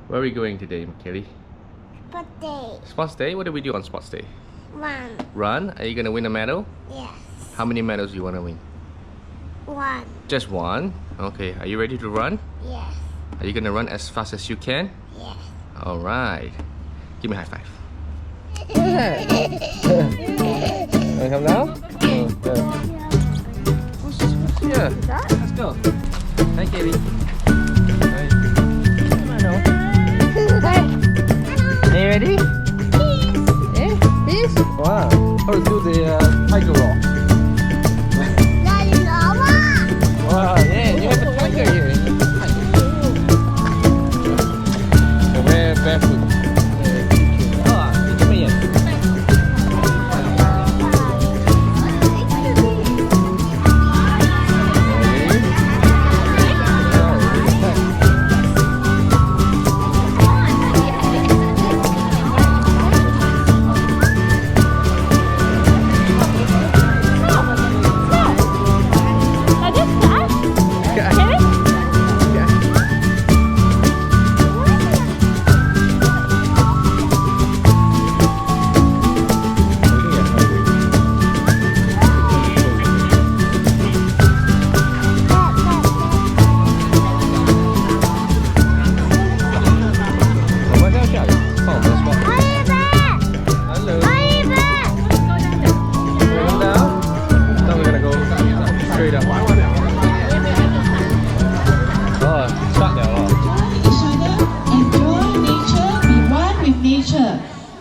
Where are we going today, Kelly? Sports day. Sports day? What do we do on sports day? Run. Run? Are you gonna win a medal? Yes. How many medals do you wanna win? One. Just one? Okay, are you ready to run? Yes. Are you gonna run as fast as you can? Yes. Alright. Give me a high five. Wanna come down? Yeah. Let's go. Hi, Kelly. Hi. Are you ready? Eh? Peace? Wow. How to do the tiger roll? Wow, yeah, you have a tiger here. So wear barefoot. Come here.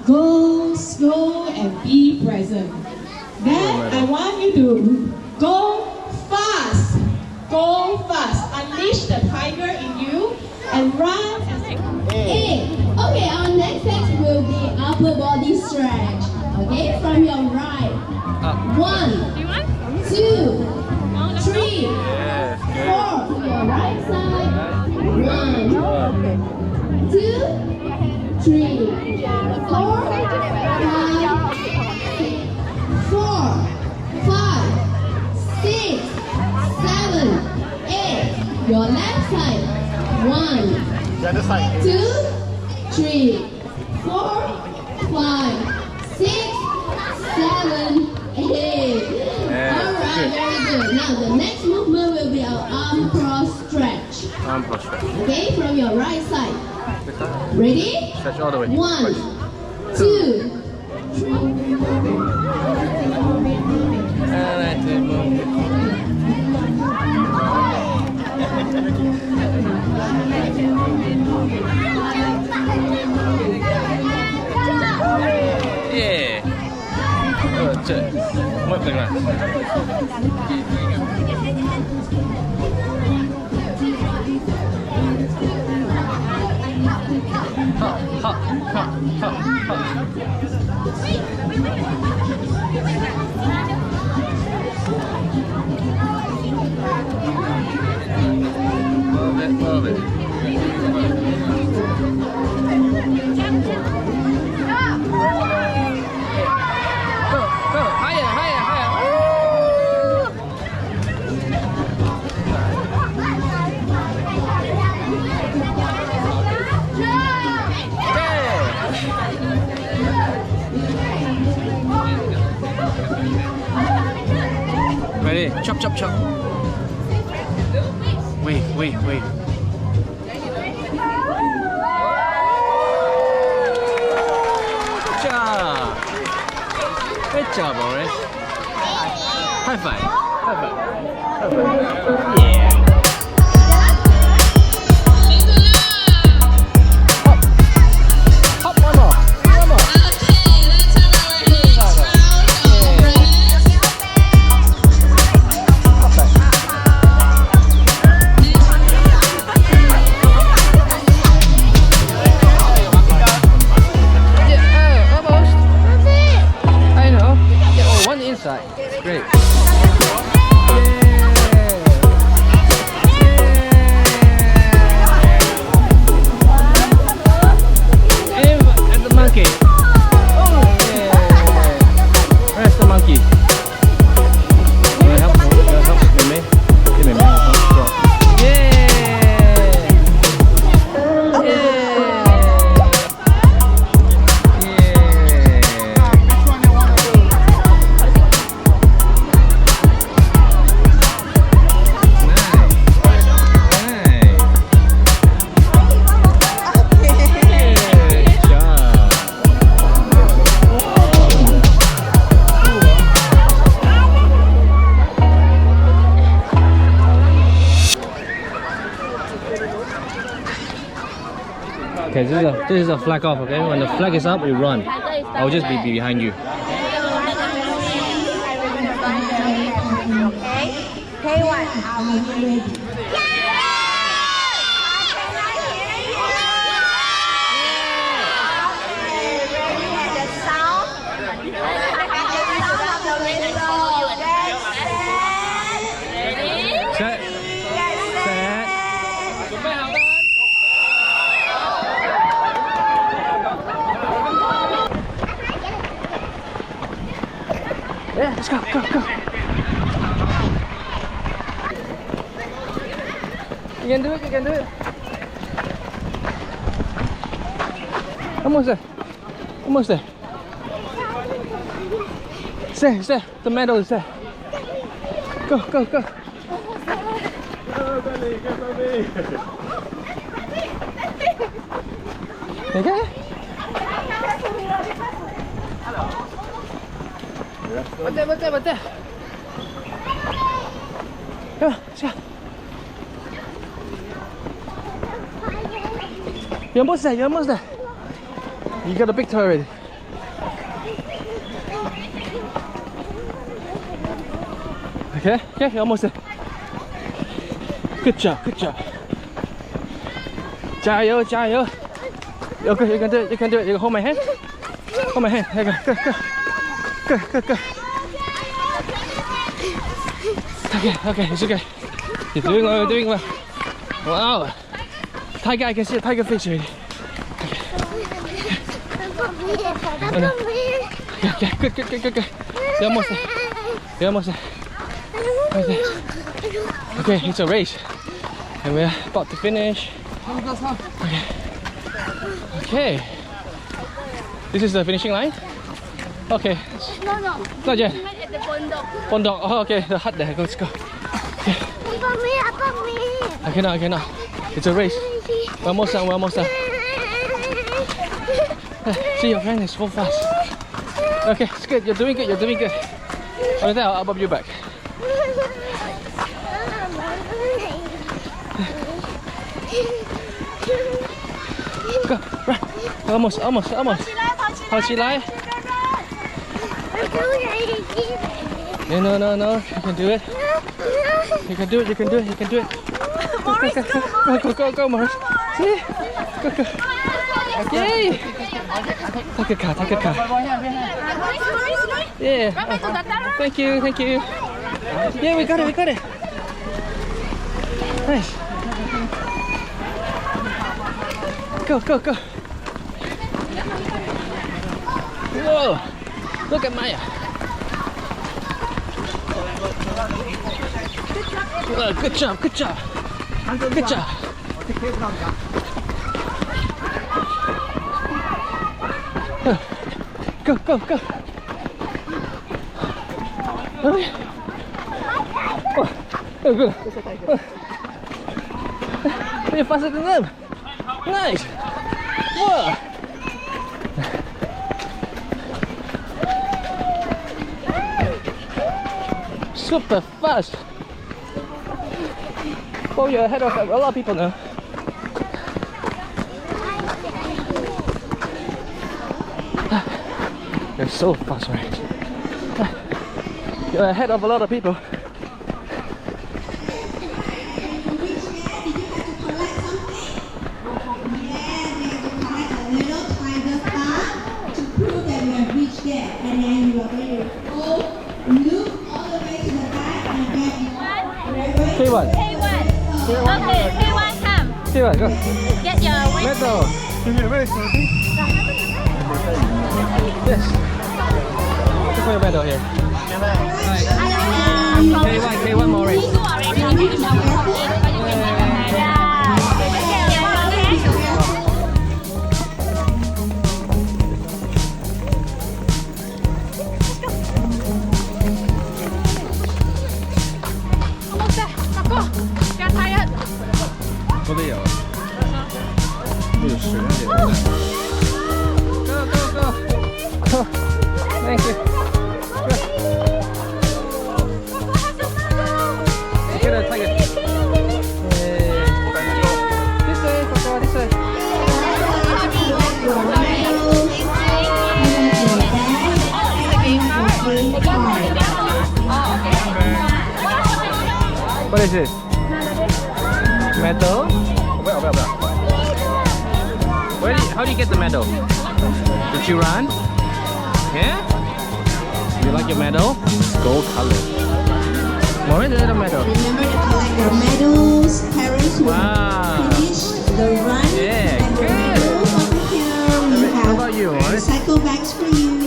Go slow and be present. Then I want you to go fast. Go fast. Unleash the tiger in you and run as A. Okay, our next step will be upper body stretch. Okay, from your right. 1, 2, 3, 4. To your right side. 1, 2, 3, 4, 5, 6, 7, 8. Your left side. 1, 2, 3, 4, 5, 6, 7, 8. Alright, very good. Now the next movement will be our arm cross stretch. Arm cross stretch. Okay, from your right side. Ready? Stretch all the way. 1, 2, 3. Yeah. Mất rồi mà. Move it. Go, higher, higher, higher. Ready? Chop, chop, chop. Wait. Good job, Boris. High five. Yeah. Hop, one more. Inside. Great. Yeah. Okay, this is a flag off, okay? When the flag is up, we run. I'll just be behind you. Hey, what? Set. Set. Yeah, let's go, go, go. You can do it, you can do it. Almost there. Almost there. It's there. The medal is there. Go, go, go. Okay? What's there? Come on, let's go. You're almost there. You got a big toy already. Okay, you're almost there. Good job. 加油. Okay, you can do it. You can hold my hand. Hold my hand. There you go. Go. Okay, it's okay. You're doing well. Wow. Tiger, I can see a tiger fish already. Okay, good. You're almost there. Right there. Okay, it's a race. And we're about to finish. Okay. This is the finishing line? Okay. No. Not yet. At the Pondok. Oh, okay. The hut there. Let's go. Okay. I cannot. It's a race. We're almost done. See, your friend is so fast. Okay, it's good. You're doing good. Right there, I'll bob you back. Go, run. Almost. 跑起来. No. You can do it. You can do it. Go, Mars. See? Go. Yay! Take a car. Yeah. Thank you. Yeah, we got it. Nice. Go. Whoa! Look at Maya. Good job. Go. Okay. Oh, good. You're faster than them. Nice. Whoa. Super fast. Oh, you're ahead of a lot of people now. You're so fast, right? You're ahead of a lot of people. And then you are going to go look all the way to the back and get K1. Okay, K1 come. K1, go. Get your wing. Medal. Yes. Look for your medal here. K1 more race. Go. Thank you. Get a tiger. This way, Coco, this way. What is this? Medal? How do you get the medal? Did you run? Yeah? You like your medal? It's gold color. More is the medal. Remember to collect your medals. Parents will finish the run. Yeah, and your medals over here. We have How about you, Morris? recycle bags for you.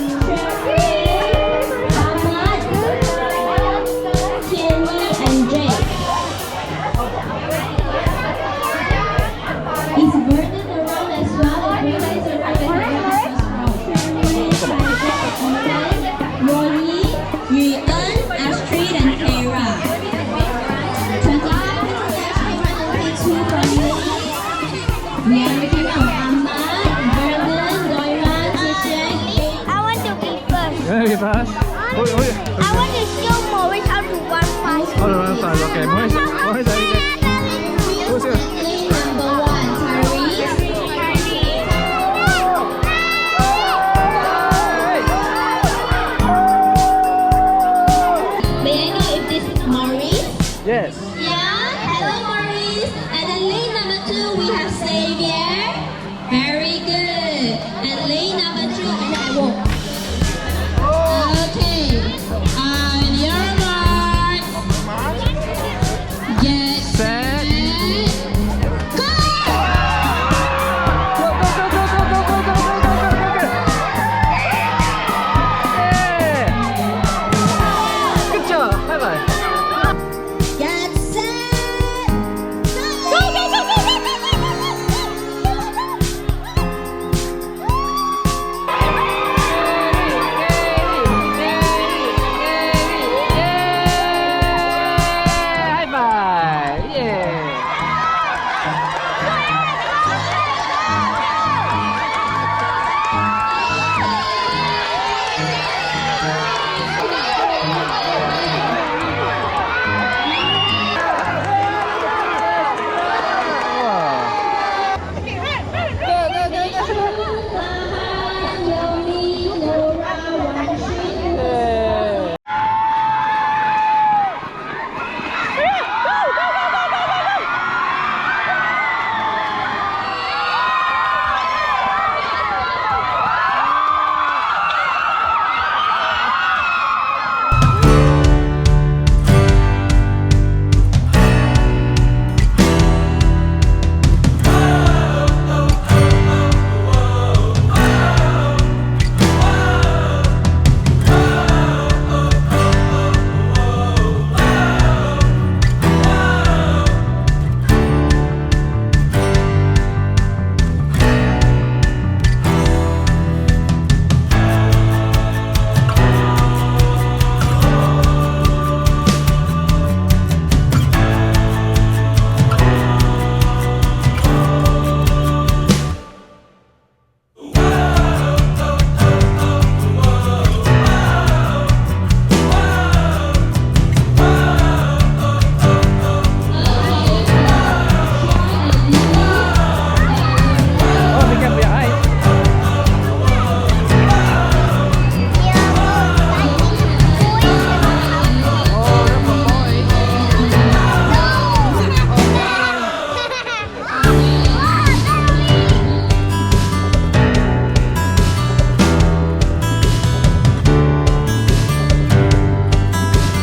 Very fast. I want to show Maurice how to run fast. Oh, run fast. Okay, Morris,